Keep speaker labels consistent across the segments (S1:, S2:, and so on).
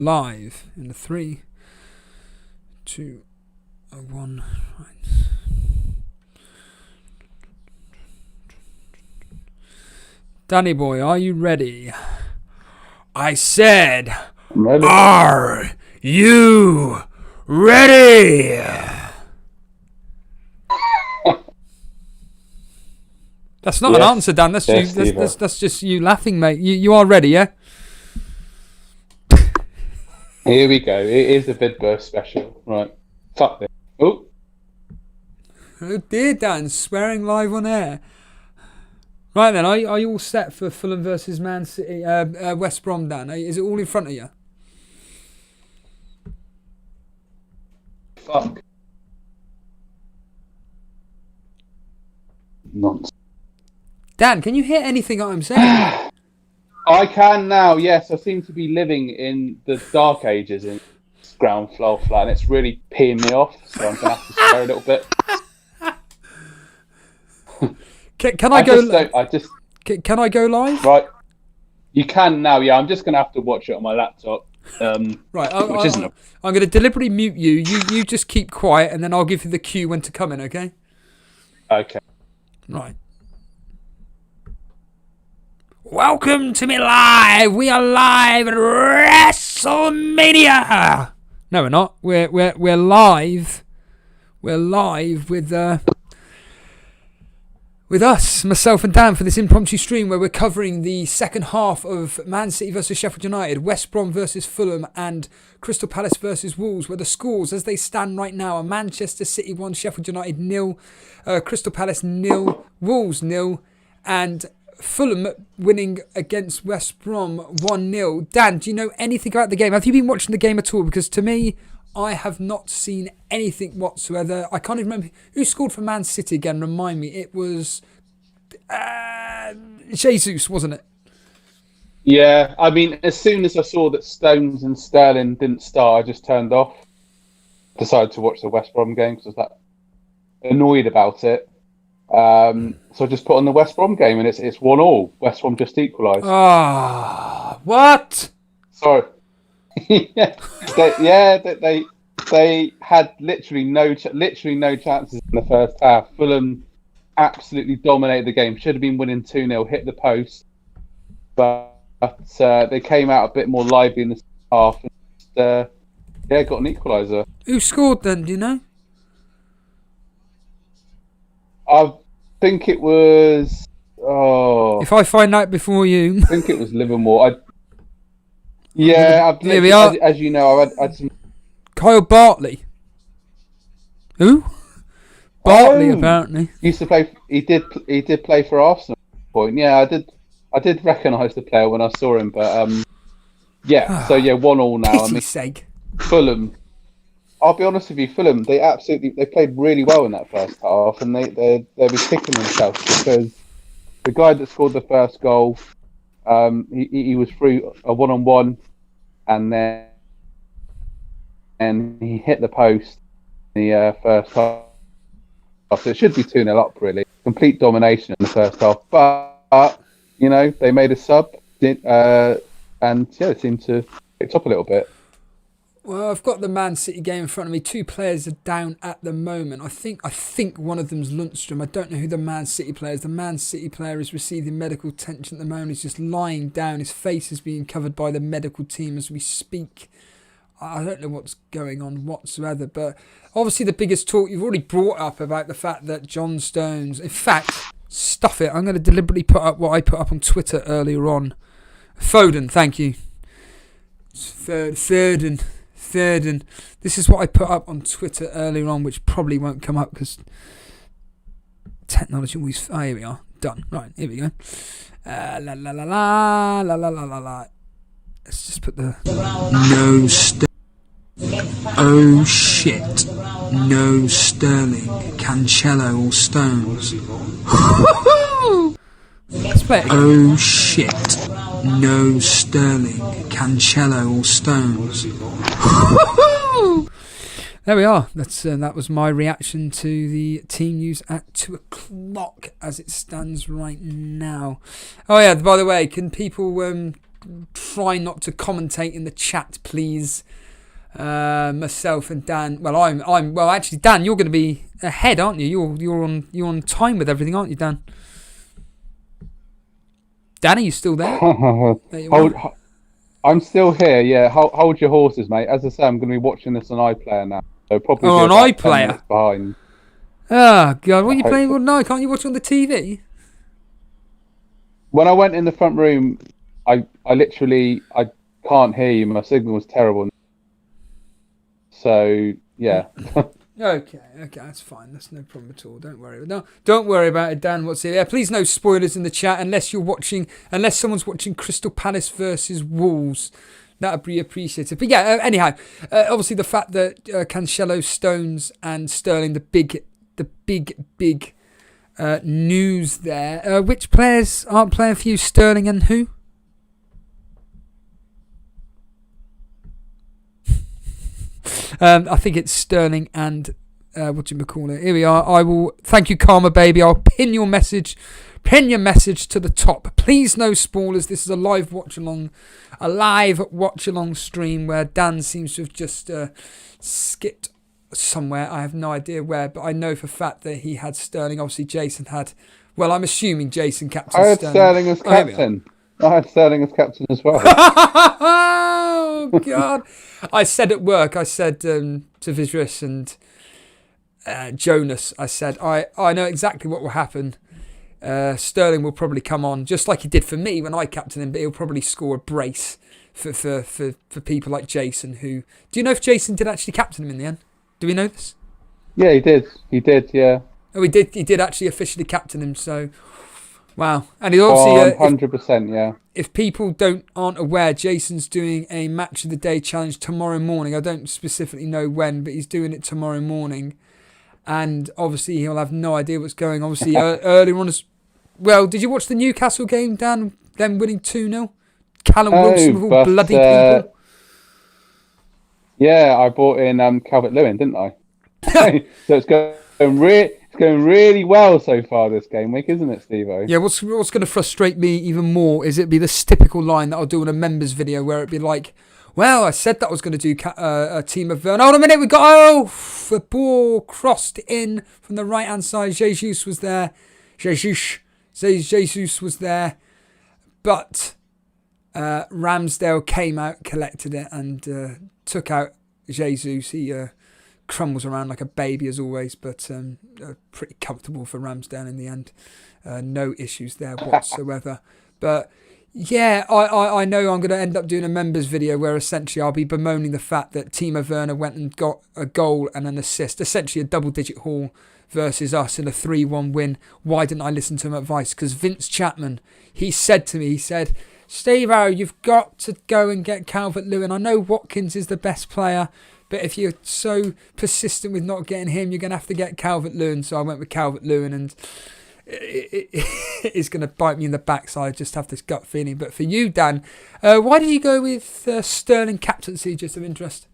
S1: live in the 3, 2, 1. Right. Danny boy, are you ready? I said,
S2: I'm ready.
S1: Are you ready? That's not an answer, Dan. That's
S2: yes,
S1: you. That's just you laughing, mate. You are ready, yeah?
S2: Here we go. It is a Vidburst special. Right. Fuck this. Oh.
S1: Oh dear, Dan. Swearing live on air. Right then, are you all set for Fulham versus Man City, West Brom, Dan? Is it all in front of you?
S2: Fuck. Nonsense.
S1: Dan, can you hear anything I'm saying?
S2: I can now, yes. I seem to be living in the dark ages in ground floor flat, and it's really peeing me off, so I'm going to have to swear a little bit.
S1: Can I go? Can I go live?
S2: Right. You can now, yeah. I'm just going to have to watch it on my laptop.
S1: Right.
S2: I'm
S1: going to deliberately mute you. You just keep quiet, and then I'll give you the cue when to come in, okay?
S2: Okay.
S1: Right. Welcome to me live. We are live at WrestleMania. No, we're not. We're live. We're live with us, myself and Dan, for this impromptu stream where we're covering the second half of Man City versus Sheffield United, West Brom versus Fulham, and Crystal Palace versus Wolves, where the scores as they stand right now are Manchester City 1, Sheffield United 0, Crystal Palace 0, Wolves 0, and Fulham winning against West Brom 1-0. Dan, do you know anything about the game? Have you been watching the game at all? Because to me, I have not seen anything whatsoever. I can't even remember who scored for Man City again. Remind me. It was Jesus, wasn't it?
S2: Yeah, I mean, as soon as I saw that Stones and Sterling didn't start, I just turned off. Decided to watch the West Brom game because I was annoyed about it. So I just put on the West Brom game, and it's 1-1. West Brom just equalised.
S1: What?
S2: Sorry. They had literally no chances in the first half. Fulham absolutely dominated the game. Should have been winning 2-0, hit the post, but they came out a bit more lively in the second half. And, got an equaliser.
S1: Who scored then? Do you know?
S2: I think it was.
S1: If I find out before you,
S2: I think it was Livermore. Here
S1: we are.
S2: As you know, I had some.
S1: Kyle Bartley. Who? Bartley apparently
S2: used to play. He did play for Arsenal at one point. Yeah, I did recognise the player when I saw him, but yeah. So yeah, 1-1 now.
S1: Pity's sake.
S2: Fulham. I'll be honest with you, Fulham. They played really well in that first half, and they were kicking themselves because the guy that scored the first goal, he was through a 1-on-1, and he hit the post in the first half. So it should be 2-0 up, really. Complete domination in the first half, but they made a sub, and it seemed to pick up a little bit.
S1: Well, I've got the Man City game in front of me. 2 players are down at the moment. I think one of them's Lundstrom. I don't know who the Man City player is. The Man City player is receiving medical attention at the moment. He's just lying down. His face is being covered by the medical team as we speak. I don't know what's going on whatsoever. But obviously the biggest talk you've already brought up about the fact that John Stones... In fact, stuff it. I'm going to deliberately put up what I put up on Twitter earlier on. Foden, thank you. Foden. This is what I put up on Twitter earlier on, which probably won't come up because technology always... Oh, here we are. Done. Right, here we go. La la la la la la la la. Let's just put the... No Oh shit. No Sterling, Cancelo or Stones. Let's play it again. Oh shit. No Sterling, Cancelo or Stones. There we are. That was my reaction to the team news at 2 o'clock as it stands right now. Oh yeah, by the way, can people try not to commentate in the chat, please. Myself and Dan. Well, actually, Dan, you're going to be ahead, aren't you? You're on time with everything, aren't you, Dan? Dan, are you still there?
S2: I'm still here. Yeah, hold your horses, mate. As I say, I'm going to be watching this on iPlayer now. So probably
S1: on iPlayer
S2: behind.
S1: Oh God, what are you playing? Well, no, can't you watch it on the TV?
S2: When I went in the front room, I literally can't hear you. My signal was terrible. So yeah.
S1: Okay, that's fine. That's no problem at all. Don't worry about it, Dan. What's it? Yeah, please no spoilers in the chat unless someone's watching Crystal Palace versus Wolves. That would be appreciated. But yeah, anyhow, obviously the fact that Cancelo, Stones, and Sterling, the big news there. Which players aren't playing for you? Sterling and who? I think it's Sterling and what do you call it? Here we are. I will thank you, Karma Baby. I'll pin your message to the top. Please no spoilers. This is a live watch along stream where Dan seems to have just skipped somewhere. I have no idea where, but I know for a fact that he had Sterling. Obviously, Jason had. Well, I'm assuming Jason captain.
S2: I had Sterling as captain. I had Sterling as captain as well.
S1: Oh God! I said at work. I said to Vizris and Jonas. I said I know exactly what will happen. Sterling will probably come on just like he did for me when I captained him, but he'll probably score a brace for people like Jason. Who do you know if Jason did actually captain him in the end? Do we know this?
S2: Yeah, he did. He did. Yeah.
S1: Oh, he did. He did actually officially captain him. So. Wow, and he obviously
S2: 100%, yeah.
S1: If people aren't aware, Jason's doing a match of the day challenge tomorrow morning. I don't specifically know when, but he's doing it tomorrow morning, and obviously he'll have no idea what's going. Obviously, earlier on as well. Did you watch the Newcastle game, Dan? Them winning 2-0. Callum Wilson with all bloody people.
S2: Yeah, I brought in Calvert-Lewin, didn't I? So it's going really well so far this game week, isn't it, Steve-O?
S1: Yeah, what's going to frustrate me even more is it'd be this typical line that I'll do in a members video where it'd be like, well, I said that I was going to do a team of Vern. Hold on a minute, the ball crossed in from the right-hand side. Jesus was there. Jesus was there. But Ramsdale came out, collected it, and took out Jesus. He crumbles around like a baby as always, but pretty comfortable for Ramsdale in the end. No issues there whatsoever. But yeah, I know I'm going to end up doing a members video where essentially I'll be bemoaning the fact that Timo Werner went and got a goal and an assist, essentially a double-digit haul versus us in a 3-1 win. Why didn't I listen to him advice? Because Vince Chapman, he said to me, Steve-O, you've got to go and get Calvert-Lewin. I know Watkins is the best player, but if you're so persistent with not getting him, you're going to have to get Calvert-Lewin. So I went with Calvert-Lewin, and it's going to bite me in the backside. I just have this gut feeling. But for you, Dan, why did you go with Sterling captaincy, just of interest?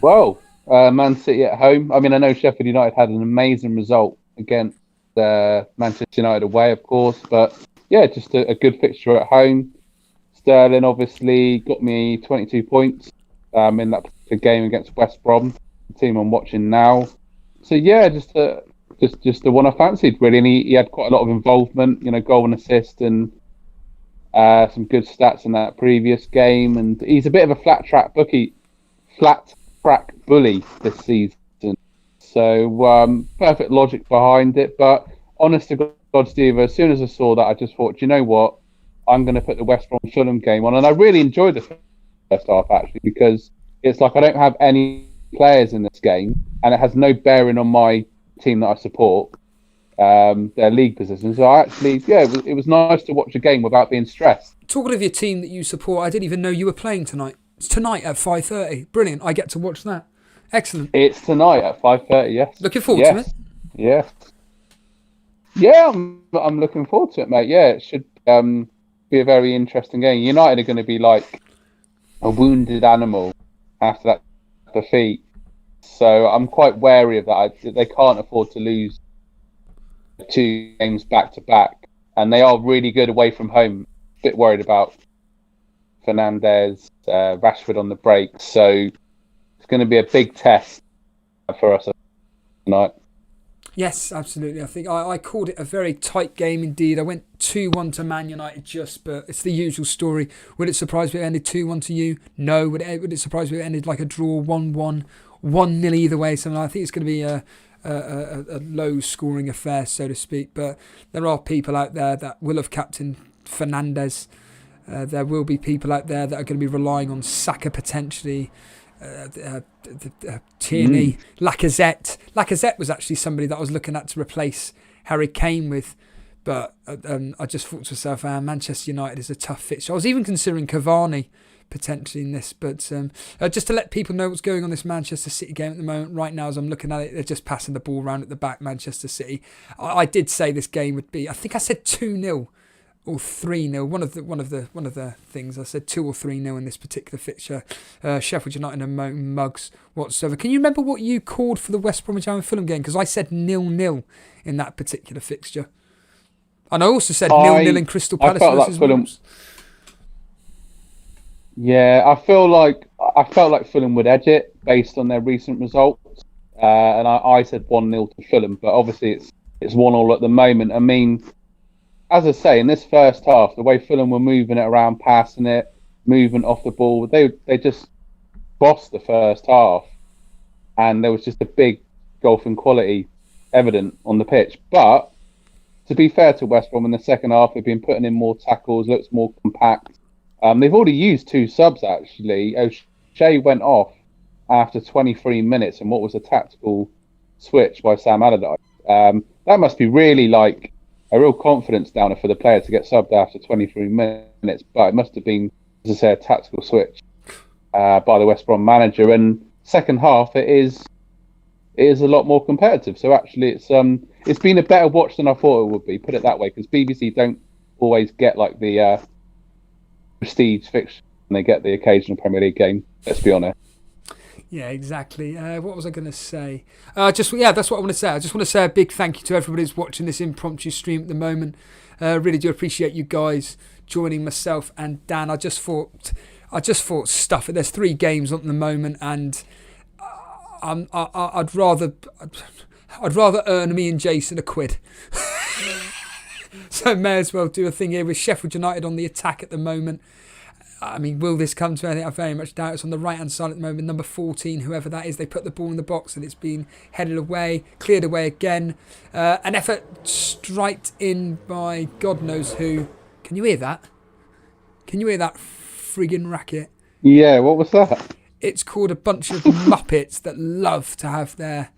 S2: Well, Man City at home. I mean, I know Sheffield United had an amazing result against Manchester United away, of course. But yeah, just a good fixture at home. Sterling obviously got me 22 points in that particular game against West Brom, the team I'm watching now. So yeah, just the one I fancied really, and he had quite a lot of involvement, goal and assist, and some good stats in that previous game. And he's a bit of a flat track bully this season. So perfect logic behind it. But honest to God, Steve, as soon as I saw that, I just thought, you know what? I'm going to put the West Brom Fulham game on. And I really enjoyed the first half, actually, because it's like I don't have any players in this game, and it has no bearing on my team that I support, their league position. So it was nice to watch a game without being stressed.
S1: Talking of your team that you support, I didn't even know you were playing tonight. It's tonight at 5:30. Brilliant. I get to watch that. Excellent.
S2: It's tonight at 5:30, yes.
S1: Looking forward to it?
S2: Yes. Yeah, I'm looking forward to it, mate. Yeah, it should be a very interesting game. United are going to be like a wounded animal after that defeat. So I'm quite wary of that. They can't afford to lose 2 games back to back. and they are really good away from home. A bit worried about Fernandes, Rashford on the break, so it's going to be a big test for us tonight.
S1: Yes, absolutely. I think I called it a very tight game indeed. I went 2-1 to Man United but it's the usual story. Would it surprise me if it ended 2-1 to you? No. Would it surprise me if it ended like a draw, 1-1, 1-0 either way? So I think it's going to be a low-scoring affair, so to speak. But there are people out there that will have captained Fernandes. There will be people out there that are going to be relying on Saka potentially. Tierney, Lacazette. Lacazette was actually somebody that I was looking at to replace Harry Kane with, but I just thought to myself, Manchester United is a tough fixture. I was even considering Cavani potentially in this, but just to let people know what's going on this Manchester City game at the moment. Right now, as I'm looking at it, they're just passing the ball around at the back. Manchester City. I did say this game would be. I think I said 2-0. Or 3-0, one of the things I said 2 or 3-0 in this particular fixture. Sheffield United and mugs whatsoever. Can you remember what you called for the West Bromwich and Fulham game? Because I said 0-0 in that particular fixture, and I also said 0-0 in Crystal Palace versus Wolves.
S2: Yeah, I felt like Fulham would edge it based on their recent results, and I said 1-0 to Fulham, but obviously it's 1-1 at the moment. I mean, as I say, in this first half, the way Fulham were moving it around, passing it, movement off the ball, they just bossed the first half. And there was just a big gulf in quality evident on the pitch. But to be fair to West Brom, in the second half, they've been putting in more tackles, looks more compact. They've already used 2 subs, actually. O'Shea went off after 23 minutes in what was a tactical switch by Sam Allardyce. That must be really like a real confidence downer for the player to get subbed after 23 minutes, but it must have been, as I say, a tactical switch by the West Brom manager. And second half, it is a lot more competitive. So actually, it's been a better watch than I thought it would be. Put it that way, because BBC don't always get like the prestige fixture when they get the occasional Premier League game. Let's be honest.
S1: Yeah, exactly. What was I going to say? That's what I want to say. I just want to say a big thank you to everybody who's watching this impromptu stream at the moment. Really do appreciate you guys joining myself and Dan. I just thought stuff it. There's 3 games on at the moment, and I'd rather earn me and Jason a quid. So may as well do a thing here with Sheffield United on the attack at the moment. I mean, will this come to anything? I very much doubt. It's on the right-hand side at the moment. Number 14, whoever that is, they put the ball in the box and it's been headed away, cleared away again. An effort striked in by God knows who. Can you hear that? Can you hear that friggin' racket?
S2: Yeah, what was that?
S1: It's called a bunch of muppets that love to have their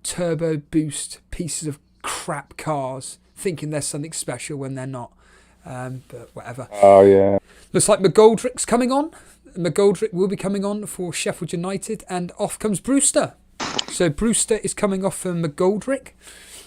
S1: turbo boost pieces of crap cars thinking there's something special when they're not. But whatever.
S2: Oh, yeah.
S1: Looks like McGoldrick's coming on. McGoldrick will be coming on for Sheffield United, and off comes Brewster. So Brewster is coming off for McGoldrick.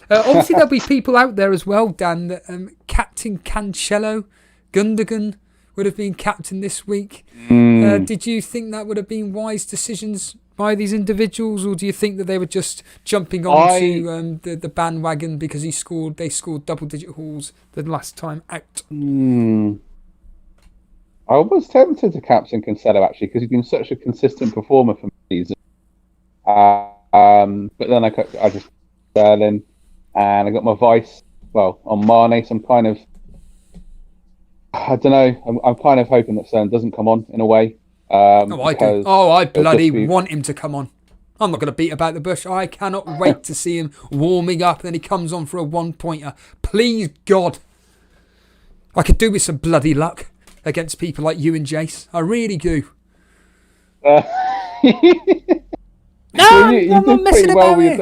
S1: Obviously, there'll be people out there as well, Dan, that Captain Cancelo, Gundogan would have been captain this week. Did you think that would have been wise decisions by these individuals, or do you think that they were just jumping onto the bandwagon because they scored double-digit hauls the last time out?
S2: I was tempted to captain Cancelo, actually, because he's been such a consistent performer for the season. But then I just Sterling, and I got my vice, on Mane, some kind of, I don't know, I'm kind of hoping that Sterling doesn't come on in a way.
S1: I do. I bloody want him to come on. I'm not going to beat about the bush. I cannot wait to see him warming up, and then he comes on for a 1-pointer. Please, God. I could do with some bloody luck against people like you and Jace. I really do.
S2: No,
S1: I'm not messing about it.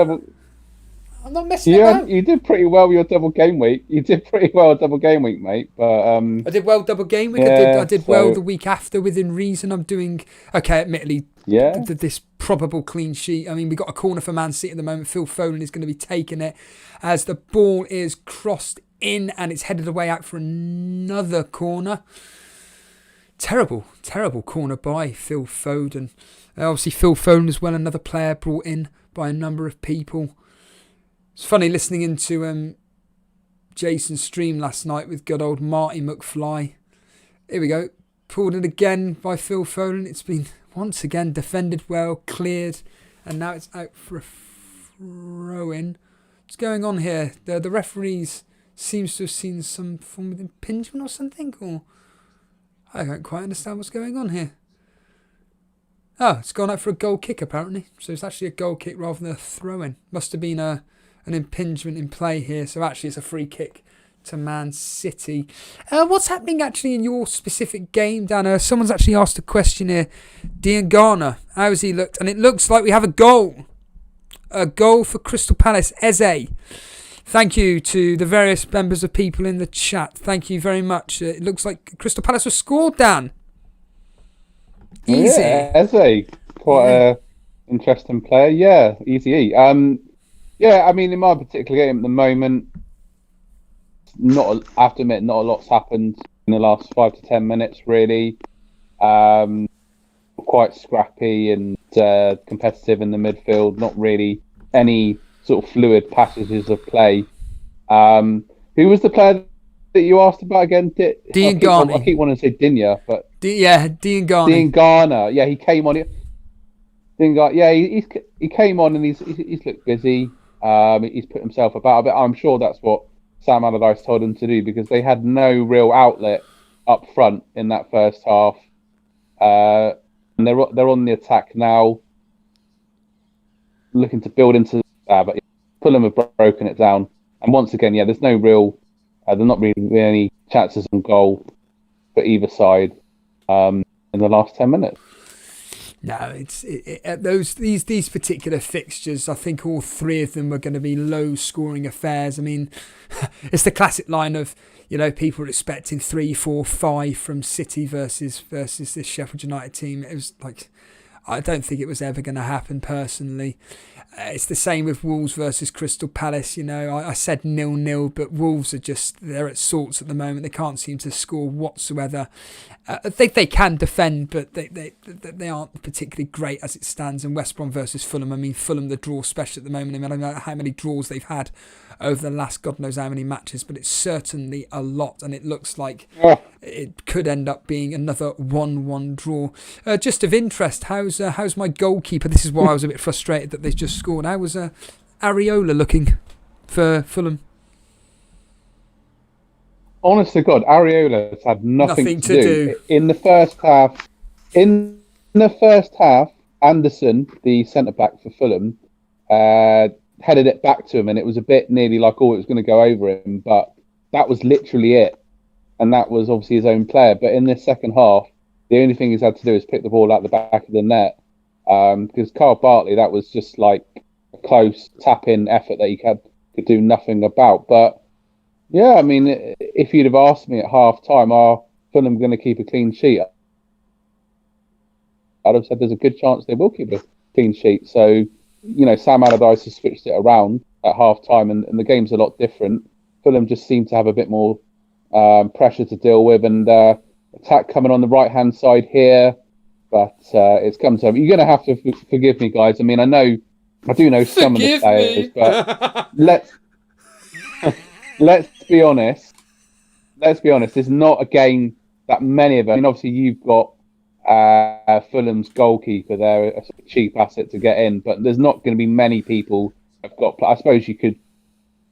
S1: I'm not messing about.
S2: You did pretty well with your double game week. You did pretty well double game week, mate. But
S1: I did well double game week. I did well the week after within reason. I'm doing okay. Admittedly, this probable clean sheet. I mean, we got a corner for Man City at the moment. Phil Foden is going to be taking it as the ball is crossed in and it's headed away out for another corner. Terrible corner by Phil Foden. Obviously, Phil Foden as well, another player brought in by a number of people. It's funny listening into Jason's stream last night with good old Marty McFly. Here we go. Pulled it again by Phil Foden. It's been once again defended well, cleared, and now it's out for a throw-in. What's going on here? The referees seems to have seen some form of impingement or something, or I don't quite understand what's going on here. Oh, it's gone out for a goal kick apparently. So it's actually a goal kick rather than a throw-in. Must have been an impingement in play here. So actually it's a free kick to Man City. What's happening actually in your specific game, Dan? Someone's actually asked a question here. Dean Garner, how has he looked? And it looks like we have a goal. A goal for Crystal Palace. Eze. Thank you to the various members of people in the chat. Thank you very much. It looks like Crystal Palace was scored, Dan. Easy.
S2: Yeah, Eze. Quite a interesting player. Yeah, easy. Yeah, I mean, in my particular game at the moment, I have to admit, not a lot's happened in the last 5 to 10 minutes, really. Quite scrappy and competitive in the midfield. Not really any sort of fluid passages of play. Who was the player that you asked about again?
S1: Dean Garner.
S2: I keep wanting to say Dinya, but
S1: Dean Garner.
S2: Dean Garner. Yeah, he came on. He came on and he's looked busy. He's put himself about a bit. I'm sure that's what Sam Allardyce told him to do because they had no real outlet up front in that first half. And they're on the attack now, looking to build into. But Fulham have broken it down, and once again, there's no real. There's not really any chances on goal for either side in the last 10 minutes.
S1: No, these particular fixtures. I think all three of them are going to be low-scoring affairs. I mean, it's the classic line of people are expecting 3, 4, 5 from City versus this Sheffield United team. It was like I don't think it was ever going to happen personally. It's the same with Wolves versus Crystal Palace. I said 0-0, but Wolves they're at sorts at the moment. They can't seem to score whatsoever. They can defend, but they aren't particularly great as it stands. And West Brom versus Fulham. I mean, Fulham the draw special at the moment. I mean, I don't know how many draws they've had over the last God knows how many matches, but it's certainly a lot, and it looks like it could end up being another 1-1 draw. Just of interest, how's my goalkeeper? This is why I was a bit frustrated that they've just scored. How was Areola looking for Fulham?
S2: Honest to God, Areola's had nothing to do. In the first half, Anderson, the centre-back for Fulham, headed it back to him, and it was a bit nearly like, it was going to go over him, but that was literally it. And that was obviously his own player. But in this second half, the only thing he's had to do is pick the ball out the back of the net. Because Carl Bartley, that was just like a close tap-in effort that he could do nothing about. But yeah, I mean, if you'd have asked me at half-time, are Fulham going to keep a clean sheet? I'd have said there's a good chance they will keep a clean sheet. So, Sam Allardyce has switched it around at half-time, and the game's a lot different. Fulham just seem to have a bit more pressure to deal with, and attack coming on the right-hand side here. But it's come to... You're going to have to forgive me, guys. I mean, I do know some of the players, but let's be honest. It's not a game that many of them... I mean, obviously, you've got Fulham's goalkeeper there, a cheap asset to get in, but there's not going to be many people who've got... I suppose you could,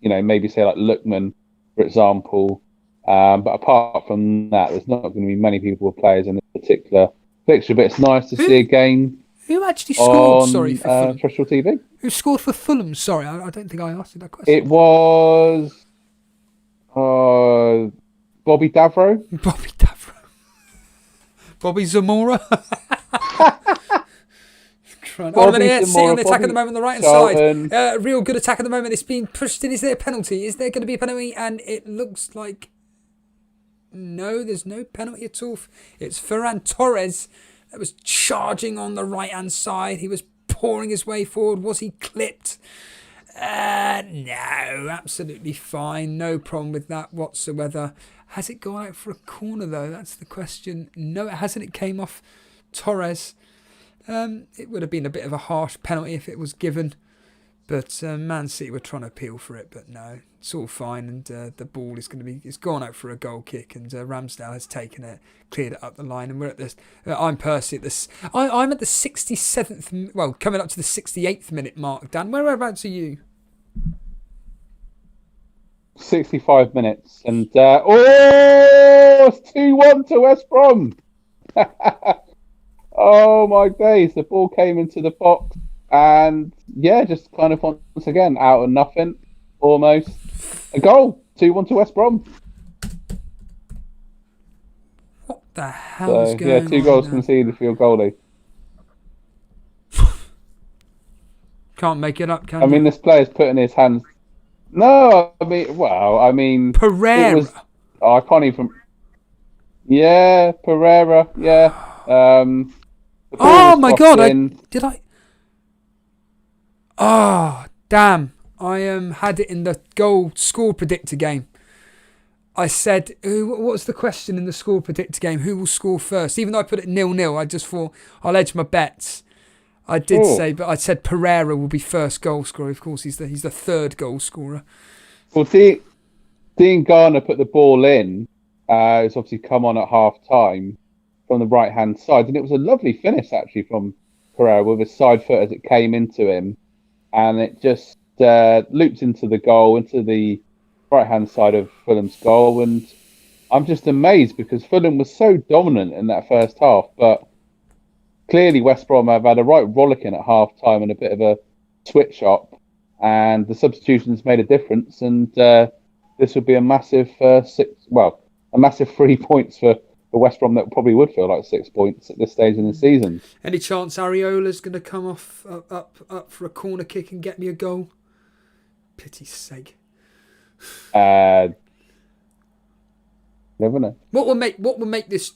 S2: maybe say like Lookman, for example. But apart from that, there's not going to be many people with players in this particular fixture. But it's nice to see a game.
S1: Who actually scored? For Fulham.
S2: Terrestrial TV.
S1: Who scored for Fulham? Sorry, I don't think I asked you that question.
S2: It was Bobby Davro.
S1: Bobby Zamora. Sitting on the attack at the moment on the right hand side. Real good attack at the moment. It's being pushed in. Is there a penalty? Is there going to be a penalty? And it looks like no, there's no penalty at all. It's Ferran Torres that was charging on the right hand side. He was pouring his way forward. Was he clipped? No, absolutely fine. No problem with that whatsoever. Has it gone out for a corner though? That's the question. No, it hasn't. It came off Torres. It would have been a bit of a harsh penalty if it was given. But Man City were trying to appeal for it, but no, it's all fine. And the ball is going to be, it's gone out for a goal kick, and Ramsdale has taken it, cleared it up the line, and we're at this. I'm personally at this. I'm at the 67th. Well, coming up to the 68th minute mark. Dan, whereabouts are you?
S2: 65 minutes, and it's 2-1 to West Brom. Oh my days! The ball came into the box. And yeah, just kind of once again, out of nothing, almost a goal. 2-1 to West Brom.
S1: What the hell is going on?
S2: Yeah, 2 goals conceded for your goalie.
S1: Can't make it up, can
S2: you?
S1: I
S2: mean, this player's putting his hands. No, I mean,
S1: Pereira.
S2: I can't even. Yeah, Pereira. Yeah.
S1: Oh my God! Did I? Oh, damn. I had it in the goal score predictor game. I said, what was the question in the score predictor game? Who will score first? Even though I put it 0-0, I just thought I'll edge my bets. I did say, but I said Pereira will be first goal scorer. Of course, he's the third goal scorer.
S2: Well, Dean Garner put the ball in. It's obviously come on at half time from the right hand side. And it was a lovely finish, actually, from Pereira with his side foot as it came into him. And it just looped into the goal, into the right-hand side of Fulham's goal. And I'm just amazed because Fulham was so dominant in that first half. But clearly West Brom have had a right rollicking at half-time and a bit of a switch up. And the substitutions made a difference. And this would be a massive a massive 3 points for West Brom that probably would feel like 6 points at this stage in the season.
S1: Any chance Areola's going to come off up for a corner kick and get me a goal? Pity's sake.
S2: Never know.
S1: What will make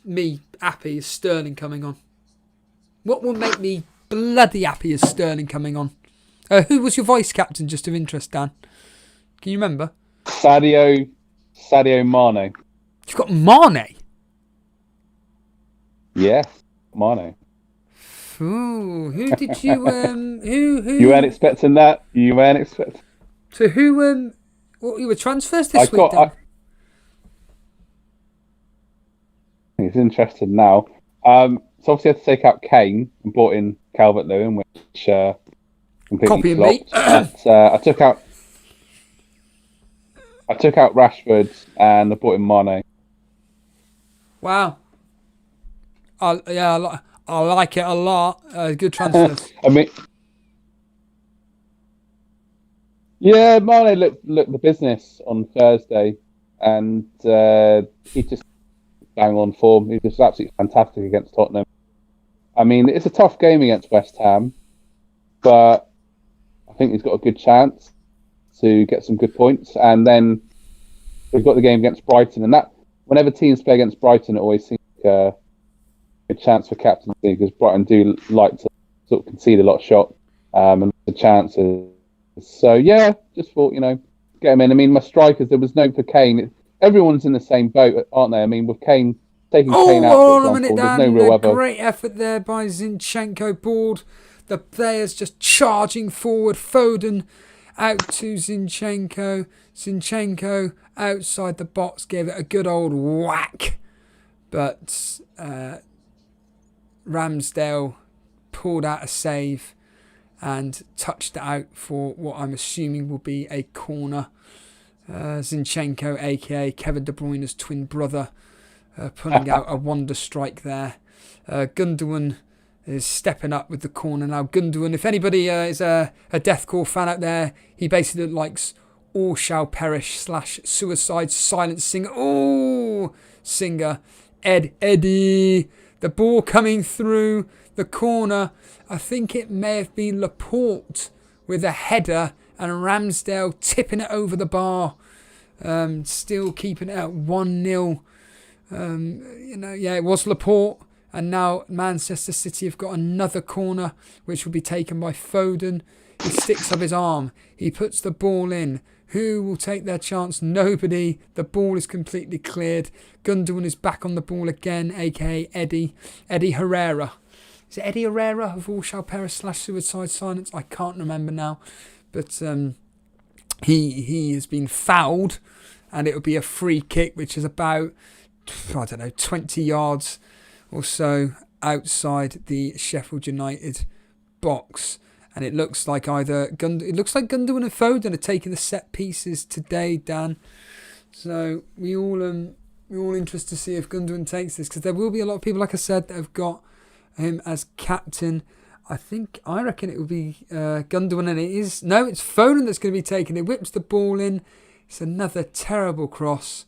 S1: me happy is Sterling coming on. What will make me bloody happy is Sterling coming on. Who was your vice captain, just of interest, Dan? Can you remember?
S2: Sadio Mane.
S1: You've got Mane?
S2: Yeah, Mane.
S1: Ooh, who did you who?
S2: You weren't expecting that.
S1: So who what you were transfers this week?
S2: He's interested now. So obviously I had to take out Kane and brought in Calvert-Lewin, which completely flopped. But, I took out Rashford and I brought in Mane.
S1: Wow. I like it a lot. Good transfer.
S2: I mean, yeah, Mane looked the business on Thursday, and he just bang on form. He was absolutely fantastic against Tottenham. I mean, it's a tough game against West Ham, but I think he's got a good chance to get some good points. And then we've got the game against Brighton, and that whenever teams play against Brighton, it always seems like a chance for captaincy because Brighton do like to sort of concede a lot of shots and the chances. So yeah, just thought get him in. I mean, my strikers, there was no for Kane. Everyone's in the same boat, aren't they? I mean, with Kane taking Kane out, for example, there's no real other.
S1: Great effort there by Zinchenko. Board the players just charging forward. Foden out to Zinchenko. Zinchenko outside the box gave it a good old whack, but Ramsdale pulled out a save and touched it out for what I'm assuming will be a corner. Zinchenko, aka Kevin De Bruyne's twin brother, pulling out a wonder strike there. Gundogan is stepping up with the corner now. Gundogan, if anybody is a Deathcore fan out there, he basically likes All Shall Perish / Suicide Silent Singer. Oh, singer Eddie. The ball coming through the corner. I think it may have been Laporte with a header and Ramsdale tipping it over the bar. Still keeping it at 1-0. It was Laporte. And now Manchester City have got another corner, which will be taken by Foden. He sticks up his arm. He puts the ball in. Who will take their chance? Nobody. The ball is completely cleared. Gundogan is back on the ball again, a.k.a. Eddie Herrera. Is it Eddie Herrera of All Shall Perish / Suicide Silence? I can't remember now. but he has been fouled, and it will be a free kick, which is about 20 yards or so outside the Sheffield United box. And it looks like Gundogan and Foden are taking the set pieces today, Dan. So we all interested to see if Gundogan takes this, because there will be a lot of people, like I said, that have got him as captain. I reckon it will be Gundogan, and it's Foden that's going to be taking it. Whips the ball in. It's another terrible cross,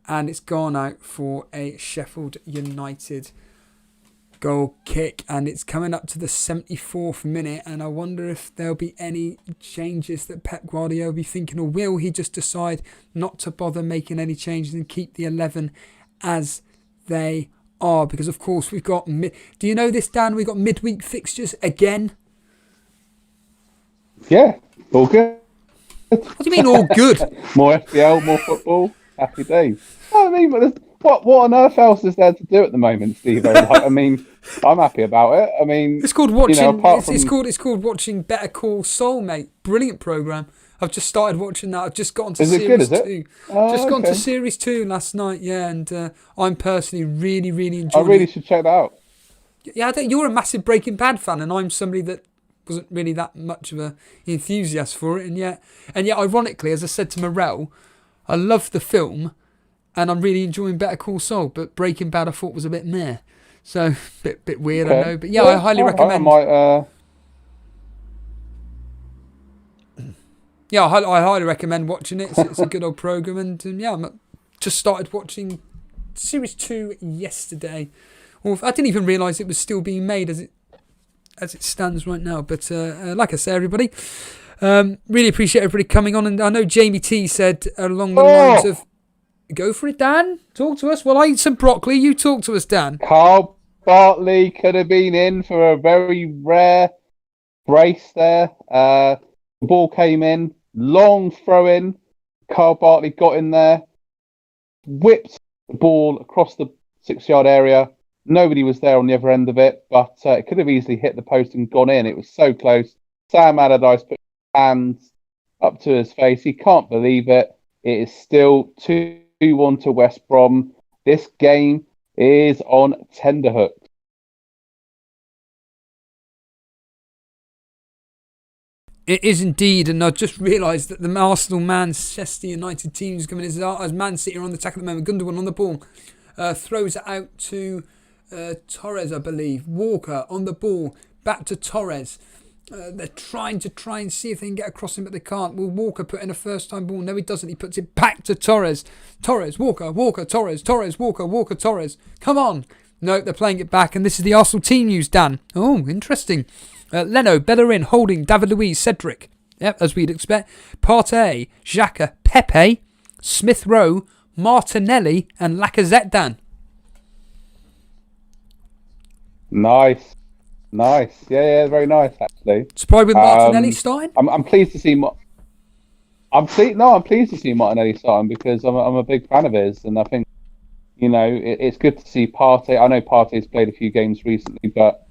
S1: and it's gone out for a Sheffield United goal kick, and it's coming up to the 74th minute, and I wonder if there'll be any changes that Pep Guardiola will be thinking, or will he just decide not to bother making any changes and keep the 11 as they are? Because of course we've got do you know this, Dan? We've got midweek fixtures again.
S2: Yeah, all good.
S1: What do you mean all good?
S2: More FPL, more football, happy days. I mean, but what on earth else is there to do at the moment, Steve? I mean, I'm happy about it. I mean,
S1: it's called watching.
S2: It's
S1: called watching Better Call Saul, mate. Brilliant program. I've just started watching that. I've just gotten to
S2: is it
S1: series
S2: good, is
S1: 2.
S2: It? Oh,
S1: just
S2: okay.
S1: gone to series 2 last night. Yeah, and I'm personally really, really enjoying.
S2: I really should check that out.
S1: Yeah, you're a massive Breaking Bad fan, and I'm somebody that wasn't really that much of an enthusiast for it, and yet, ironically, as I said to Morel, I love the film. And I'm really enjoying Better Call Saul, but Breaking Bad I thought was a bit meh. So, bit weird, okay. I know. But yeah, I highly recommend. Yeah, I highly recommend watching it. It's a good old program. And yeah, I just started watching Series 2 yesterday. I didn't even realise it was still being made as it stands right now. But like I say, everybody, really appreciate everybody coming on. And I know Jamie T said along the lines of, go for it, Dan. Talk to us. Well, I eat some broccoli. You talk to us, Dan.
S2: Carl Bartley could have been in for a very rare brace there. The ball came in. Long throw in. Carl Bartley got in there. Whipped the ball across the 6-yard area. Nobody was there on the other end of it, but it could have easily hit the post and gone in. It was so close. Sam Allardyce put his hands up to his face. He can't believe it. It is still 2-1 to West Brom. This game is on tenterhooks.
S1: It is indeed, and I just realised that the Arsenal Manchester United team is coming as Man City are on the attack at the moment. Gundogan on the ball, throws it out to Torres, I believe. Walker on the ball, back to Torres. They're trying and see if they can get across him, but they can't. Will Walker put in a first-time ball? No, he doesn't. He puts it back to Torres. Torres, Walker, Torres, Walker, Torres. Come on. No, they're playing it back, and this is the Arsenal team news, Dan. Oh, interesting. Leno, Bellerin, Holding, David Luiz, Cedric. Yep, as we'd expect. Partey, Xhaka, Pepe, Smith Rowe, Martinelli, and Lacazette, Dan.
S2: Nice. Yeah, very nice actually.
S1: Surprised with Martinelli starting?
S2: I'm pleased to see. I'm pleased to see Martinelli starting because I'm a big fan of his, and I think it's good to see Partey. I know Partey's played a few games recently, but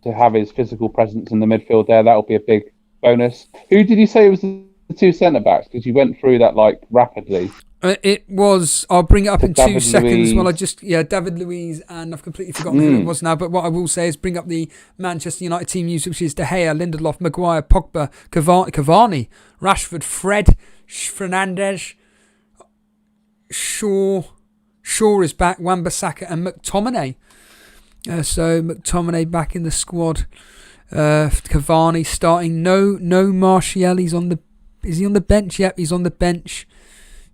S2: to have his physical presence in the midfield there, that'll be a big bonus. Who did you say was the two centre backs? Because you went through that rapidly.
S1: It was, I'll bring it up in
S2: David
S1: 2 seconds.
S2: Luiz.
S1: David Luiz, and I've completely forgotten who it was now. But what I will say is bring up the Manchester United team news, which is De Gea, Lindelof, Maguire, Pogba, Cavani, Rashford, Fred, Fernandes, Shaw is back, Wan-Bissaka and McTominay. So McTominay back in the squad. Cavani starting. No Martial. Is he on the bench? Yep, he's on the bench.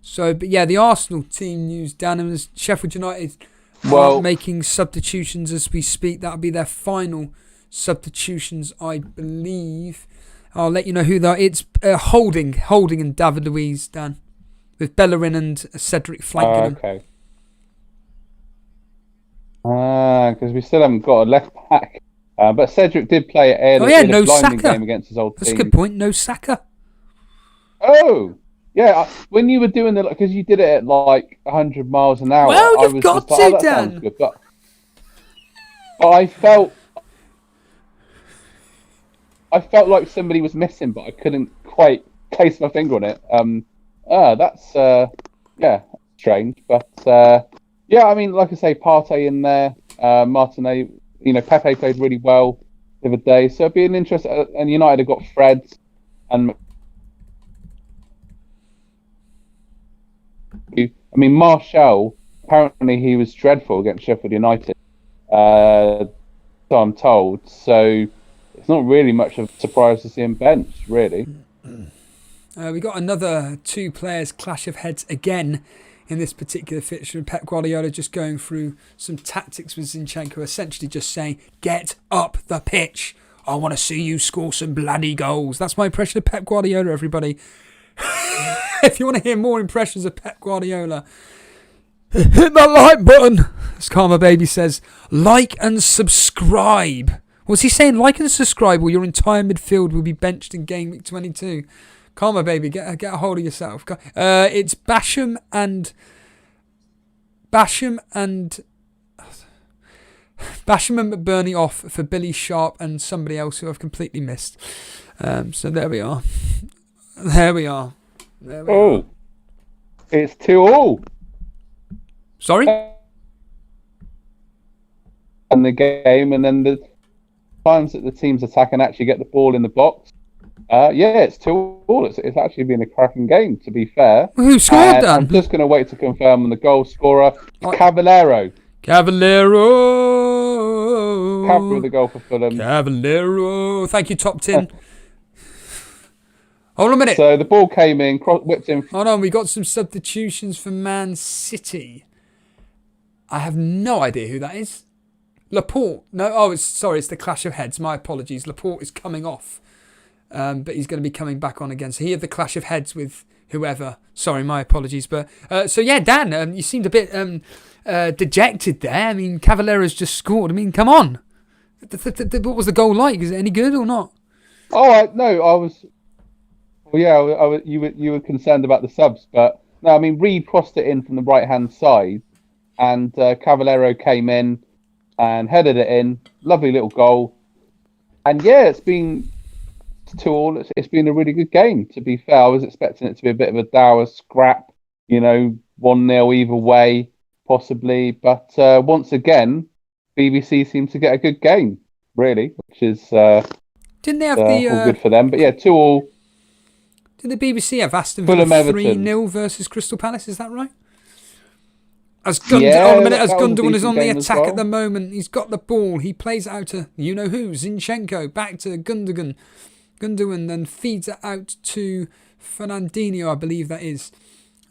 S1: So, but yeah, the Arsenal team news, Dan, and Sheffield United are making substitutions as we speak. That'll be their final substitutions, I believe. I'll let you know who they are. It's Holding and David Luiz, Dan, with Bellerin and Cedric flanking them.
S2: Okay. Because we still haven't got a left back. But Cedric did play a blinding
S1: Saka
S2: game against his old team.
S1: That's a good point. No Saka.
S2: Oh, yeah. When you were doing because you did it at 100 miles an hour.
S1: Well, you've got to, Dan.
S2: Good, but I felt I felt like somebody was missing, but I couldn't quite place my finger on it. That's strange. But yeah, I mean, like I say, Partey in there, Martinez. Pepe played really well the other day, so it'd be an interest. And United have got Fred and. I mean, Martial, apparently he was dreadful against Sheffield United, so I'm told. So it's not really much of a surprise to see him benched, really.
S1: We got another 2 players clash of heads again in this particular fixture. Pep Guardiola just going through some tactics with Zinchenko, essentially just saying, get up the pitch. I want to see you score some bloody goals. That's my impression of Pep Guardiola, everybody. If you want to hear more impressions of Pep Guardiola, hit that like button, as Karma Baby says. Like and subscribe. Was he saying like and subscribe or your entire midfield will be benched in Game Week 22? Karma Baby, get a hold of yourself. It's Basham and McBurney off for Billy Sharp and somebody else who I've completely missed. So there we are.
S2: It's 2-2.
S1: Sorry?
S2: And the game, and then the times that the teams attack and actually get the ball in the box. It's 2-2. It's actually been a cracking game, to be fair.
S1: Who scored then?
S2: I'm just going to wait to confirm on the goal scorer. Cavallero with the goal for Fulham.
S1: Cavallero. Thank you, Top Tin. Hold on a minute.
S2: So the ball came in, whipped in.
S1: Hold on, we got some substitutions for Man City. I have no idea who that is. Laporte. No, it's the clash of heads. My apologies. Laporte is coming off. But he's going to be coming back on again. So he had the clash of heads with whoever. Sorry, my apologies. But Dan, you seemed a bit dejected there. I mean, Cavalera's just scored. I mean, come on. What was the goal like? Is it any good or not?
S2: Oh, no, I was... Well, yeah, you were concerned about the subs, but no, I mean, Reed crossed it in from the right-hand side, and Cavallero came in and headed it in. Lovely little goal. And yeah, it's been 2-2. It's been a really good game, to be fair. I was expecting it to be a bit of a dour scrap, 1-0 either way, possibly. But once again, BBC seemed to get a good game, really, which is
S1: didn't they have
S2: all good for them. But yeah, 2-2.
S1: Did the BBC have Aston Villa 3-0 versus Crystal Palace? Is that right? As Gundogan is on the attack at the moment. He's got the ball. He plays it out to you-know-who, Zinchenko. Back to Gundogan. Gundogan then feeds it out to Fernandinho, I believe that is.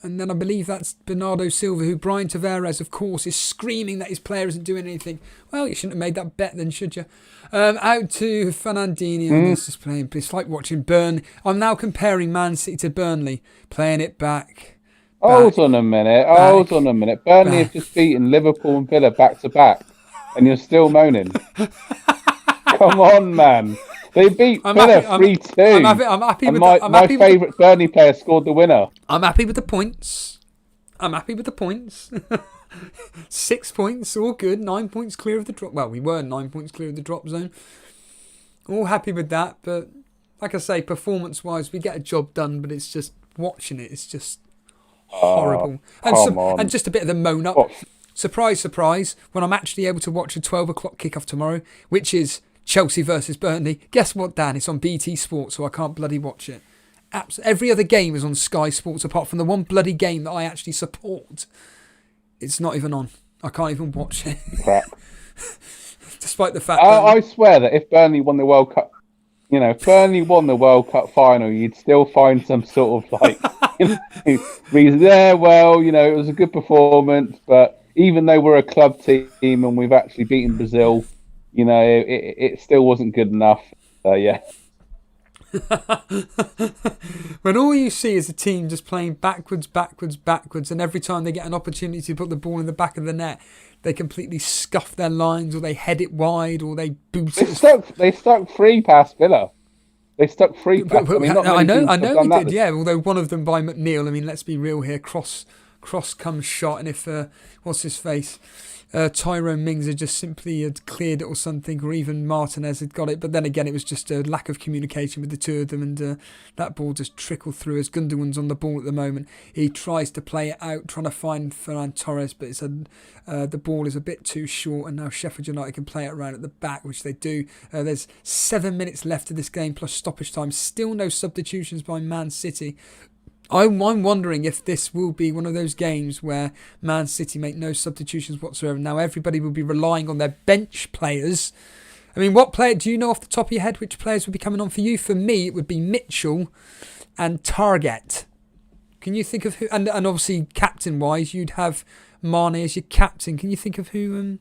S1: And then I believe that's Bernardo Silva, who Brian Tavares, of course, is screaming that his player isn't doing anything. Well, you shouldn't have made that bet then, should you? Out to Fernandinho. This is playing. It's like watching Burnley. I'm now comparing Man City to Burnley. Playing it back.
S2: Hold on a minute. Burnley have just beaten Liverpool and Villa back to back. And you're still moaning. Come on, man. They beat Villa 3-2.
S1: I'm happy with
S2: my favourite Burnley player scored the winner.
S1: I'm happy with the points. 6 points, all good. 9 points clear of the drop. Well, we were 9 points clear of the drop zone. All happy with that. But like I say, performance-wise, we get a job done. But it's just watching it. It's just horrible. And just a bit of the moan up. Surprise, surprise. When I'm actually able to watch a 12 o'clock kickoff tomorrow, which is Chelsea versus Burnley. Guess what, Dan? It's on BT Sport, so I can't bloody watch it. Every other game is on Sky Sports, apart from the one bloody game that I actually support. It's not even on. I can't even watch it.
S2: Crap.
S1: Despite the fact
S2: I swear that if Burnley won the World Cup, if Burnley won the World Cup final, you'd still find some sort of reason. Yeah, well, it was a good performance, but even though we're a club team and we've actually beaten Brazil, it still wasn't good enough. Yeah.
S1: When all you see is a team just playing backwards, and every time they get an opportunity to put the ball in the back of the net, they completely scuff their lines, or they head it wide, or they boot it.
S2: They stuck free past Villa. They stuck free past.
S1: I know we did. Yeah, although one of them by McNeil. I mean, let's be real here. Cross cross comes shot, and if what's his face, Tyrone Mings had just simply had cleared it or something, or even Martinez had got it. But then again, it was just a lack of communication with the two of them, and that ball just trickled through. As Gundogan's on the ball at the moment, he tries to play it out, trying to find Ferran Torres, but the ball is a bit too short, and now Sheffield United can play it around at the back, which they do. There's 7 minutes left of this game plus stoppage time. Still no substitutions by Man City. I'm wondering if this will be one of those games where Man City make no substitutions whatsoever. Now everybody will be relying on their bench players. I mean, what player do you know off the top of your head which players would be coming on for you? For me, it would be Mitchell and Target. Can you think of who? And obviously, captain-wise, you'd have Mane as your captain. Can you think of who?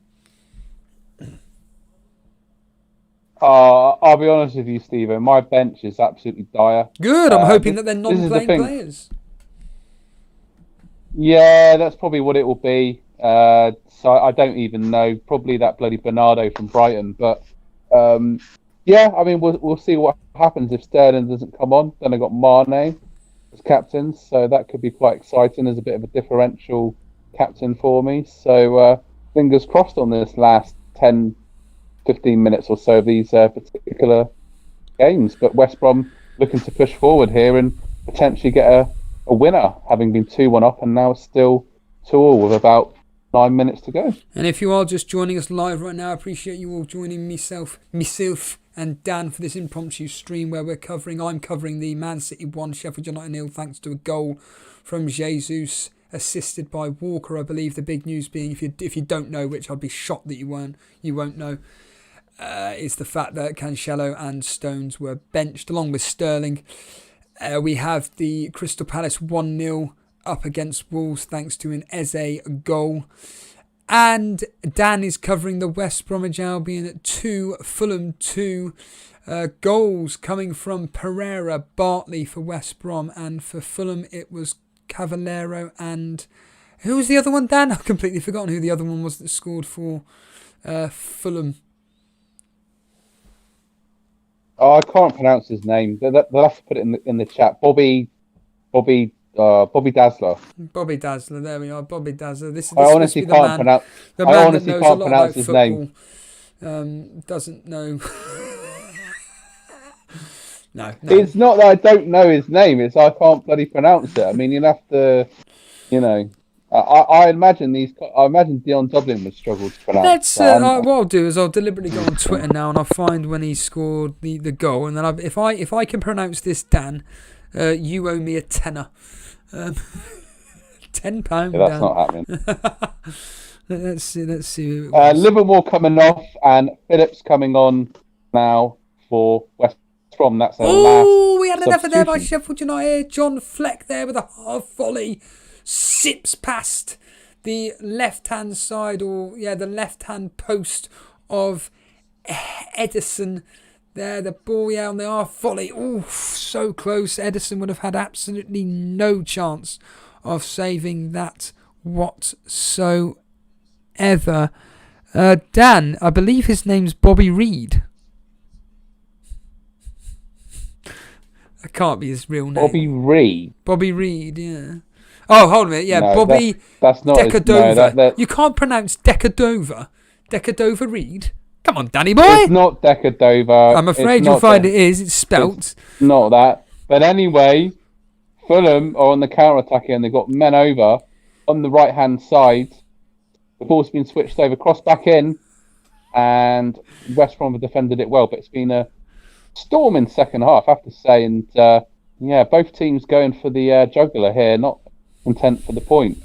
S2: I'll be honest with you, Stephen. My bench is absolutely dire.
S1: Good. I'm hoping that they're non-playing players.
S2: Yeah, that's probably what it will be. So I don't even know. Probably that bloody Bernardo from Brighton. But yeah, I mean, we'll see what happens if Sterling doesn't come on. Then I got Mane as captain, so that could be quite exciting. There's a bit of a differential captain for me. So fingers crossed on this last 10. 15 minutes or so of these particular games, but West Brom looking to push forward here and potentially get a winner, having been 2-1 up, and now it's still 2-2 with about 9 minutes to go.
S1: And if you are just joining us live right now, I appreciate you all joining myself and Dan for this impromptu stream where I'm covering the Man City 1, Sheffield United 0, thanks to a goal from Jesus, assisted by Walker. I believe the big news being, if you don't know, which I'd be shocked that you won't know, is the fact that Cancelo and Stones were benched along with Sterling. We have the Crystal Palace 1-0 up against Wolves thanks to an Eze goal. And Dan is covering the West Bromwich Albion 2, Fulham 2. Goals coming from Pereira, Bartley for West Brom, and for Fulham it was Cavallero and... Who was the other one, Dan? I've completely forgotten who the other one was that scored for Fulham.
S2: Oh, I can't pronounce his name. They'll have to put it in the chat. Bobby Dazzler.
S1: Bobby Dazzler. There we are. Bobby Dazzler. This
S2: I honestly can't pronounce.
S1: The man
S2: I honestly
S1: that knows
S2: can't
S1: a lot
S2: pronounce
S1: about
S2: his
S1: football,
S2: name.
S1: Doesn't know. No.
S2: It's not that I don't know his name. It's I can't bloody pronounce it. I mean, you'll have to, I imagine Dion Dublin would struggle to pronounce.
S1: What I'll do is I'll deliberately go on Twitter now and I'll find when he scored the goal, and then if I can pronounce this, Dan, you owe me a tenner. £10.
S2: Yeah, that's not happening.
S1: Let's see.
S2: Livermore coming off and Phillips coming on now for West Brom. That's our last.
S1: We had an effort there by Sheffield United. John Fleck there with a half volley. Sips past the left-hand side, the left-hand post of Edison. There, the ball, on the half volley. Oh, so close. Edison would have had absolutely no chance of saving that whatsoever. Dan, I believe his name's Bobby Reed. That can't be his real name.
S2: Bobby Reed?
S1: Bobby Reed, yeah. Oh, hold on a minute. Yeah, no, Bobby
S2: that's not
S1: Decadova. No, you can't pronounce Decadova. Decadova Reed? Come on, Danny boy.
S2: It's not Decadova.
S1: I'm afraid you'll find it is. It's spelt.
S2: It's not that. But anyway, Fulham are on the counter-attack and they've got men over on the right-hand side. The ball's been switched over, crossed back in, and West Brom have defended it well. But it's been a storming second half, I have to say. And, both teams going for the jugular here, not content for the point.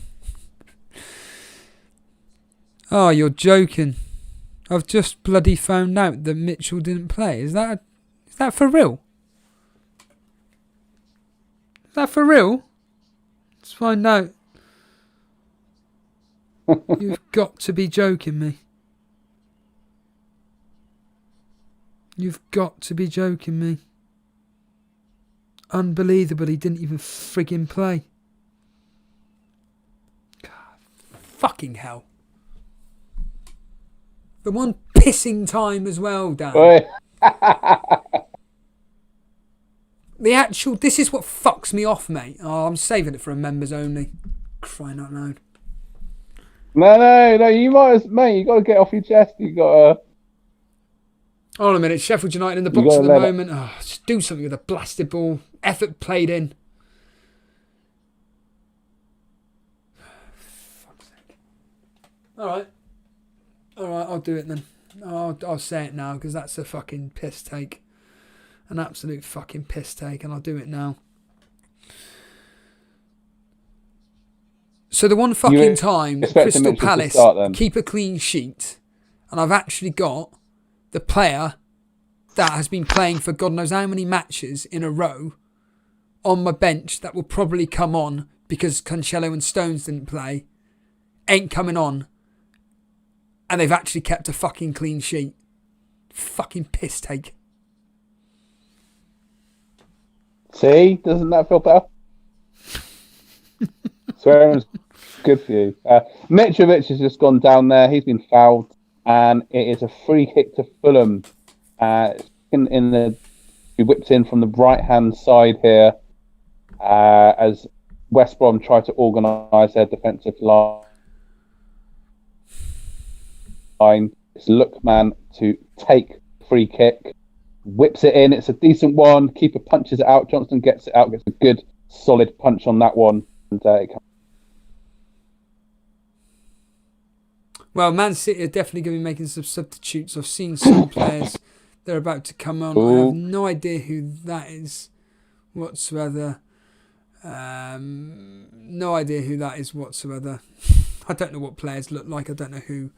S1: Oh, you're joking. I've just bloody found out that Mitchell didn't play. Is that for real? Is that for real? Let's find out. You've got to be joking me. You've got to be joking me. Unbelievable, he didn't even friggin' play. God, fucking hell. The one pissing time as well, Dan. This is what fucks me off, mate. Oh, I'm saving it for a members only. crying out loud.
S2: No. You might, mate. You got to get off your chest. You got to.
S1: Hold on a minute. Sheffield United in the box at the moment. Oh, just do something with a blasted ball. Effort played in. Fuck's sake. All right, I'll do it then. I'll say it now because that's a fucking piss take. An absolute fucking piss take, and I'll do it now. So the one fucking time Crystal Palace keep a clean sheet, and I've actually got the player that has been playing for God knows how many matches in a row on my bench that will probably come on because Cancelo and Stones didn't play, ain't coming on, and they've actually kept a fucking clean sheet. Fucking piss take.
S2: See? Doesn't that feel better? Swearing's good for you. Mitrovic has just gone down there. He's been fouled. And it is a free kick to Fulham. He whipped in from the right-hand side here as West Brom try to organise their defensive line. It's Lookman to take free kick. Whips it in. It's a decent one. Keeper punches it out. Johnson gets it out. Gets a good, solid punch on that one. And it comes.
S1: Well, Man City are definitely going to be making some substitutes. I've seen some players. They're about to come on. Ooh. I have no idea who that is whatsoever. No idea who that is whatsoever. I don't know what players look like. I don't know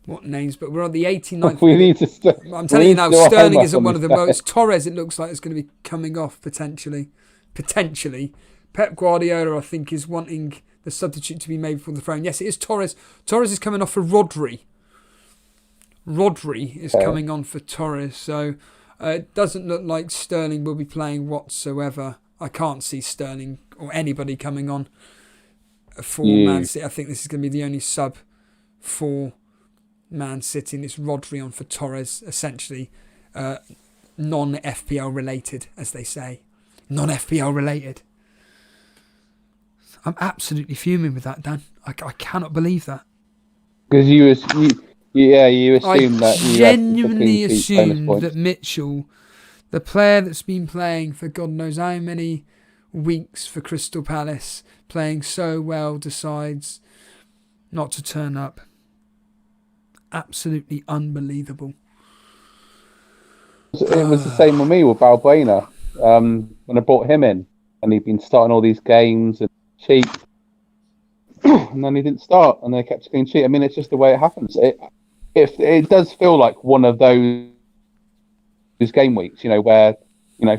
S1: what names, but we're on the 89th. I'm telling you now, Sterling isn't one of them. Well, it's Torres. It looks like it's going to be coming off potentially. Pep Guardiola, I think, is wanting the substitute to be made for the throne. Yes, it is Torres. Torres is coming off for Rodri. Rodri is coming on for Torres. So it doesn't look like Sterling will be playing whatsoever. I can't see Sterling or anybody coming on for Man City. I think this is going to be the only sub for Man City, and it's Rodri on for Torres, essentially non-FPL related, as they say. Non-FPL related. I'm absolutely fuming with that, Dan. I cannot believe that.
S2: Because you assume that
S1: I genuinely assumed that Mitchell, the player that's been playing for God knows how many weeks for Crystal Palace, playing so well, decides not to turn up. Absolutely unbelievable.
S2: It was the same with me with Balbuena when I brought him in, and he'd been starting all these games and cheap, and then he didn't start, and they kept a clean sheet. I mean, it's just the way it happens. It does feel like one of those game weeks, where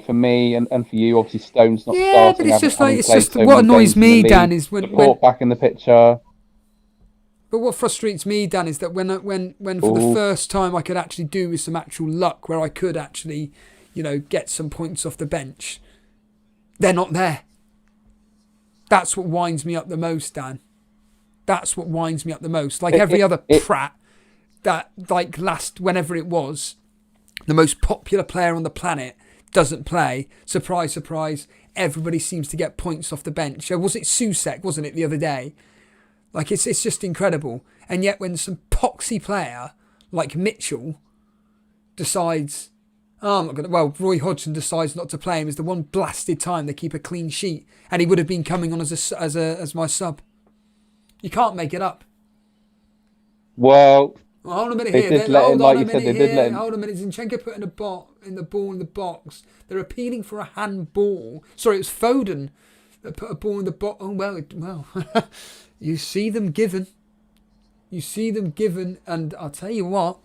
S2: for me and for you, obviously Stone's not starting.
S1: Yeah, but it's just what annoys me, Dan, is when
S2: back in the picture.
S1: But what frustrates me, Dan, is that when for the first time I could actually do with some actual luck, where I could actually, get some points off the bench, they're not there. That's what winds me up the most, Dan. That's what winds me up the most. Like every other prat that, whenever it was, the most popular player on the planet doesn't play. Surprise, surprise. Everybody seems to get points off the bench. Was it Susek, wasn't it, the other day? Like, it's just incredible. And yet when some poxy player like Mitchell decides, Roy Hodgson decides not to play him, is the one blasted time they keep a clean sheet, and he would have been coming on as my sub. You can't make it up.
S2: Well,
S1: hold on a minute here. Hold on a minute. Zinchenko put in the ball in the box. They're appealing for a handball. Sorry, it was Foden that put a ball in the box. Oh, well. You see them given. And I'll tell you what,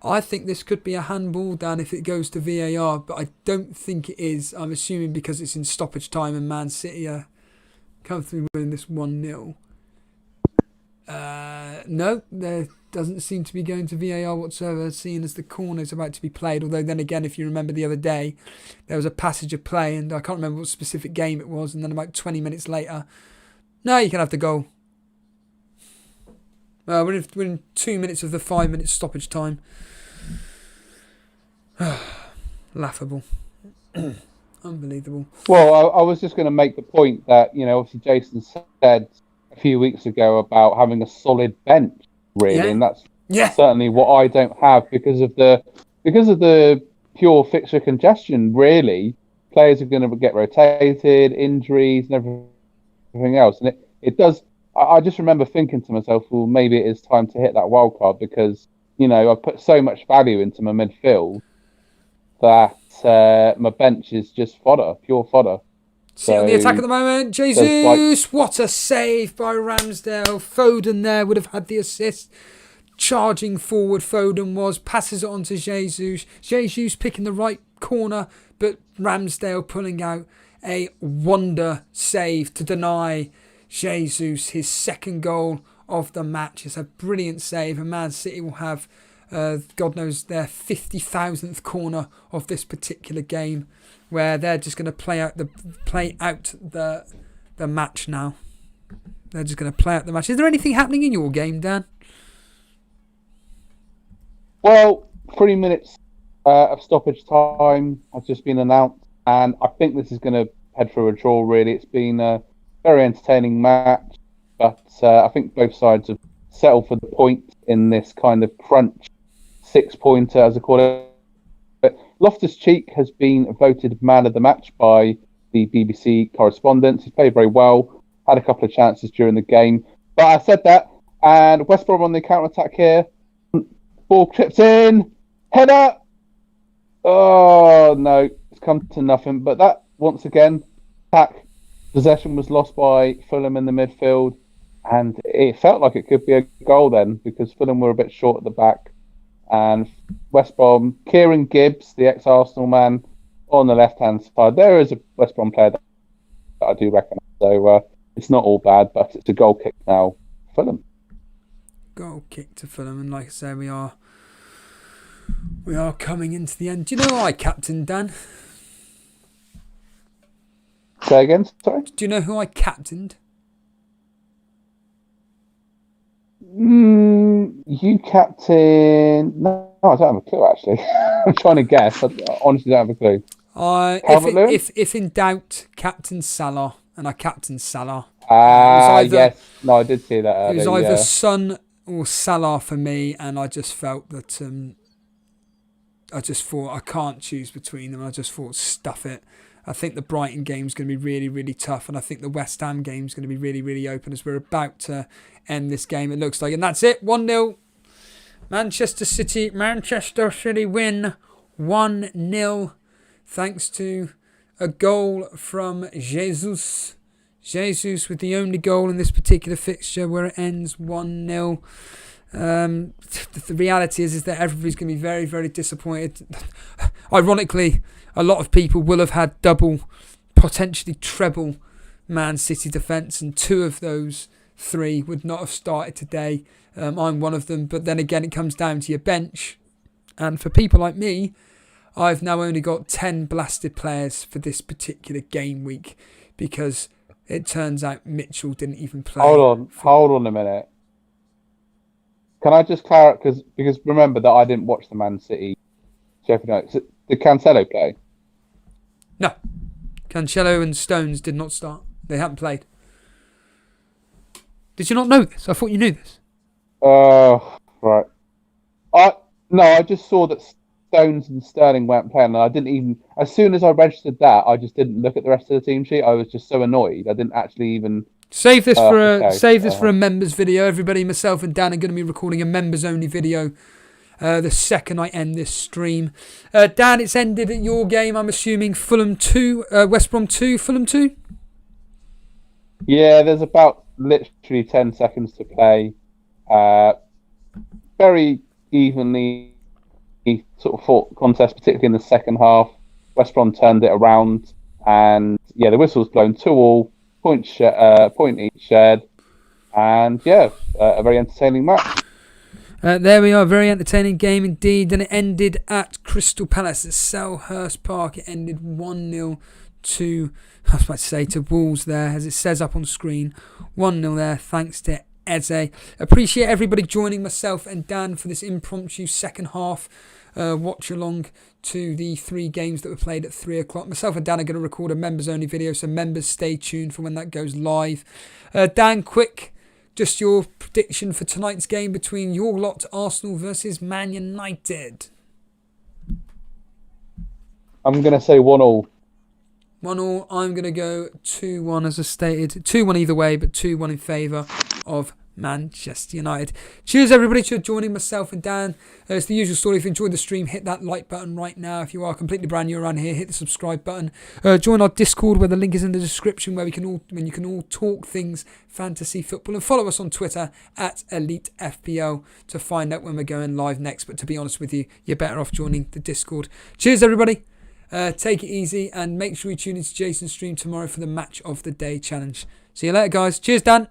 S1: I think this could be a handball, Dan, if it goes to VAR, but I don't think it is. I'm assuming because it's in stoppage time and Man City are comfortably winning this 1-0. No, there doesn't seem to be going to VAR whatsoever, seeing as the corner is about to be played. Although then again, if you remember the other day, there was a passage of play, and I can't remember what specific game it was, and then about 20 minutes later, no, you can have the goal. We're in 2 minutes of the 5 minute stoppage time. Laughable. Unbelievable.
S2: Well, I was just going to make the point that, obviously Jason said a few weeks ago about having a solid bench, really, and that's certainly what I don't have because of the pure fixture congestion. Really, players are going to get rotated, injuries, and everything else, and it does. I just remember thinking to myself, well, maybe it is time to hit that wild card because I put so much value into my midfield that my bench is just fodder, pure fodder.
S1: See on the attack at the moment, Jesus! What a save by Ramsdale. Foden there would have had the assist. Charging forward, Foden was. Passes it on to Jesus. Jesus picking the right corner, but Ramsdale pulling out a wonder save to deny Jesus his second goal of the match. It's a brilliant save, and Man City will have God knows their 50,000th corner of this particular game, where they're just going to play out the match now. They're just going to play out the match. Is there anything happening in your game, Dan?
S2: Well, 3 minutes of stoppage time has just been announced, and I think this is going to head for a draw. Really, it's been a very entertaining match, but I think both sides have settled for the point in this kind of crunch 6-pointer, as I call it. But Loftus-Cheek has been voted man of the match by the BBC correspondents. He's played very well, had a couple of chances during the game. But I said that, and West Brom on the counter-attack here. Ball tripped in, header. Oh, no, it's come to nothing. But that, once again, attack possession was lost by Fulham in the midfield. And it felt like it could be a goal then, because Fulham were a bit short at the back. And West Brom, Kieran Gibbs, the ex-Arsenal man, on the left-hand side. There is a West Brom player that I do recognise. So it's not all bad, but it's a goal kick now, Fulham.
S1: Goal kick to Fulham, and like I say, we are coming into the end. Do you know who I captained, Dan?
S2: Say again, sorry?
S1: Do you know who I captained?
S2: You captain... No, I don't have a clue, actually. I'm trying to guess. I honestly don't have a clue.
S1: If in doubt, captain Salah, and I captained Salah.
S2: Yes. No, I did see that earlier.
S1: It was either Son or Salah for me, and I just felt that... I just thought I can't choose between them. I just thought, stuff it. I think the Brighton game is going to be really, really tough, and I think the West Ham game is going to be really, really open as we're about to end this game, it looks like. And that's it, 1-0. Manchester City win 1-0 thanks to a goal from Jesus. Jesus with the only goal in this particular fixture where it ends 1-0. The reality is that everybody's going to be very, very disappointed. Ironically, a lot of people will have had double, potentially treble Man City defence, and 2 of those 3 would not have started today. I'm one of them, but then again, it comes down to your bench. And for people like me, I've now only got 10 blasted players for this particular game week because it turns out Mitchell didn't even play.
S2: Hold on a minute. Can I just clarify, because remember that I didn't watch the Man City Sheffield United. Did Cancelo play?
S1: No. Cancelo and Stones did not start. They haven't played. Did you not know this? I thought you knew this.
S2: Right. I just saw that Stones and Sterling weren't playing, and I didn't even... As soon as I registered that, I just didn't look at the rest of the team sheet. I was just so annoyed. I didn't actually even...
S1: Save this for a members video. Everybody, myself and Dan are going to be recording a members only video the second I end this stream. Dan, it's ended at your game. I'm assuming Fulham 2, West Brom 2, Fulham 2?
S2: Yeah, there's about literally 10 seconds to play. Very evenly sort of fought contest, particularly in the second half. West Brom turned it around, and yeah, the whistle was blown 2-2. Point each shared, and a very entertaining match.
S1: There we are, very entertaining game indeed, and it ended at Crystal Palace at Selhurst Park. It ended 1-0 to Wolves there, as it says up on screen. 1-0 there, thanks to Eze. Appreciate everybody joining myself and Dan for this impromptu second half watch along to the 3 games that were played at 3 o'clock. Myself and Dan are going to record a members only video, so members stay tuned for when that goes live. Dan, quick, just your prediction for tonight's game between your lot, Arsenal versus Man United.
S2: I'm going to say 1-1.
S1: 1-1. I'm going to go 2-1 as I stated. 2-1 either way, but 2-1 in favour of Manchester United. Cheers everybody for joining myself and Dan. It's the usual story. If you enjoyed the stream, hit that like button right now. If you are completely brand new around here, hit the subscribe button. Join our Discord where the link is in the description, where you can all talk things fantasy football, and follow us on Twitter at Elite FPL to find out when we're going live next. But to be honest with you, you're better off joining the Discord. Cheers everybody. Take it easy and make sure you tune into Jason's stream tomorrow for the Match of the Day challenge. See you later guys. Cheers Dan.